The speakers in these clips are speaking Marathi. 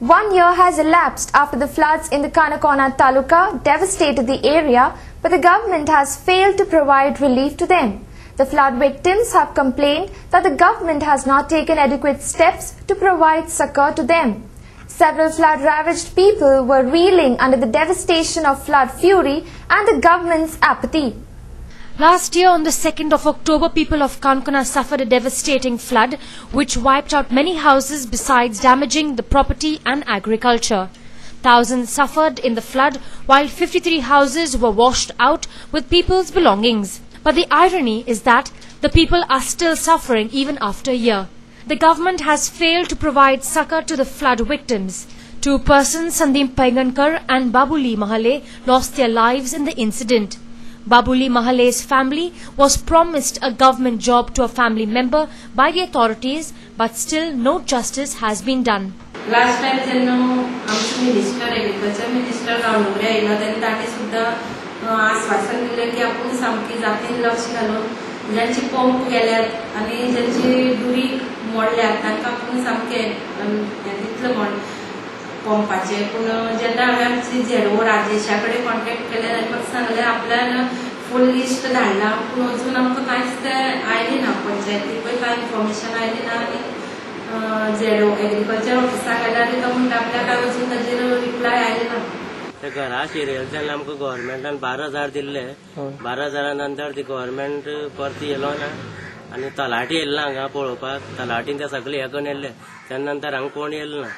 1 year has elapsed after the floods in the Kanakona Taluka devastated the area, but the government has failed to provide relief to them. The flood victims have complained that the government has not taken adequate steps to provide succor to them. Several flood-ravaged people were reeling under the devastation of flood fury and the government's apathy. Last year on the 2nd of October, people of Kanakona suffered a devastating flood which wiped out many houses besides damaging the property and agriculture. Thousands suffered in the flood while 53 houses were washed out with people's belongings. But the irony is that the people are still suffering even after a year. The government has failed to provide succor to the flood victims. Two persons, Sandeep Paigankar and Babuli Mahale, lost their lives in the incident. Babuli Mahale's family was promised a government job to a family member by the authorities, but still no justice has been done. Last time जेन्ना आमचे मिनिस्टर एग्रीकल्चर मिनिस्टर गांवडोंगरे आयलो तेन्ना ताणें सुद्दां आश्वासन दिलें की आपूण सामकी जातीन लक्ष घालून ज्यांची पंप गेल्यात आनी ज्यांची दुरी मोडल्यात तांकां आपूण सामकें दितलो म्हण पंपाचे. पूण जेन्ना हांवें आमची झेडओ राजेशा कडेन कॉन्टेक्ट केलें आनी म्हाका सांगलें आपल्यान फूल लिस्ट धाडला पूण अजून आमकां कांयच तें आयलें ना, पंचायतीकूय कांय इन्फॉर्मेशन आयलें ना. आनी झेडओ एग्रीकल्चर ऑफिसाक गेल्यार तो म्हणटा आपल्याक अजून ताजेर रिप्लाय आयलें ना. ते घरा शिरयल तेन्ना आमकां गव्हर्मेंटान 12,000 दिल्ले. 12,000 नंतर ती गव्हर्मेंट परत येयलो ना आनी तलाटी येयलो ना हांगा पळोवपाक. तलाटीन ते सगळे हे करून येयले, तेन्ना नंतर हांगा कोण येयलो ना.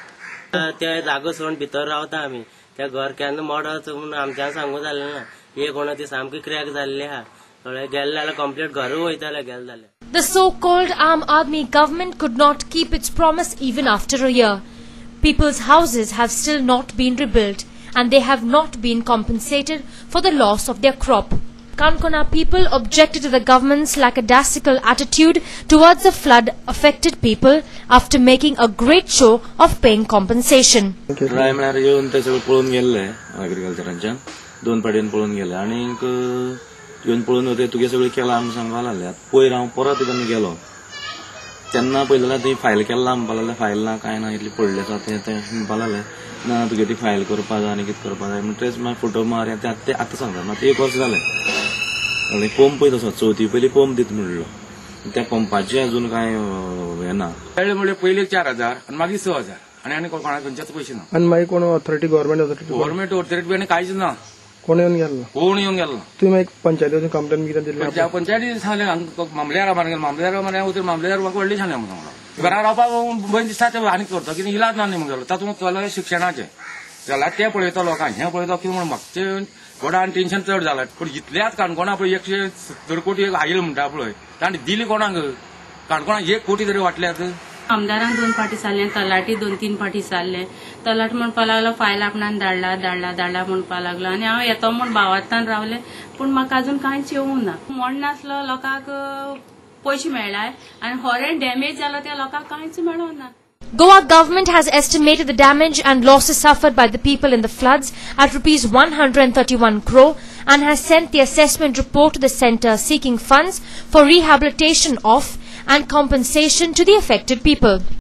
ते जागो सोडून भितर रावता आमी. ते घर केन्ना मोडत म्हणून आमच्यान सांगूं जालें ना. हे कोण ती सामकी क्रॅक जाल्ली आहा. थोडे गेले जाल्यार कंप्लीट घरूय वयतले गेले जाल्यार. The so-called Aam Aadmi government could not keep its promise even after a year. People's houses have still not been rebuilt and they have not been compensated for the loss of their crop. Kanakona people objected to the government's lackadaisical attitude towards the flood-affected people after making a great show of paying compensation. Rai म्हळ्यार येवन ते सगळे पळोवन गेल्ले एग्रीकल्चरांच्यान 2 पावटीन पळोवन गेले आनी येवन पळोवन वते तुगे सगळें केलां आमी सांगपाक लागले. पयर हांव परत तेन्ना गेलो तेन्ना पळयलें ती फायल केलां म्हणपाक लागलें. फायल ना कांय ना, इतली पडले आसा ते म्हणपाक लागले. ना तुगे ती फायल करपा जाय आनी कितें करपा जाय म्हणटच मागीर फोटो मार ते आतां सांगता. मागीर 1 वर्स जालें आनी पंप तसो चवथी पयलीं पंप दिता म्हणलो. त्या पंपाचे अजून कांय हें ना. म्हणजे पयलीं 4,000 आनी मागीर 6,000 आनी कोणा खंयच्याच पयशे ना. आनी मागीर कोण ऑथॉरिटी गव्हर्मेंट ऑथॉरिटी आनी कांयच ना. कोण येवन गेलो? कोण येवन गेलो? तुवें मागीर पंचायती कंप्लेन कितें दिली? पंचायती सांगलें मामलेदारा मागीर मामलेदार म्हाका व्हडली सांगलें म्हणून घरा रावपाक बंद दिसता ते आनी करता कितें इलाज ना न्ही म्हणून तातूंत चलो शिक्षणाचें जाल्यार ते पळयता लोकांक हें पळयता कितें म्हणून म्हाका तें थोडा आनी टेन्शन चड जालां. पूण जितल्याच काणकोणा पळय 170 कोटी आयिल्लो म्हणटा पळय ताणें दिली कोणाक? काणकोणाक 1 कोटी तरी वाटल्यात. आमदारांक 2 फावटी जाल्लें, तलाटी 2-3 फावटी जाल्लें. तलाटी म्हणपा लागलो फायल आपणान धाडला म्हणपा लागलो आनी हांव येतो म्हूण भावार्थान रावलें. पूण म्हाका अजून कांयच येवूंक ना. मोड नासलो लोकांक पयशे मेळ्ळाय आनी हॉरेन डॅमेज जालो त्या लोकांक कांयच मेळोंक ना. Goa government has estimated the damage and losses suffered by the people in the floods at ₹131 crore and has sent the assessment report to the centre seeking funds for rehabilitation of and compensation to the affected people.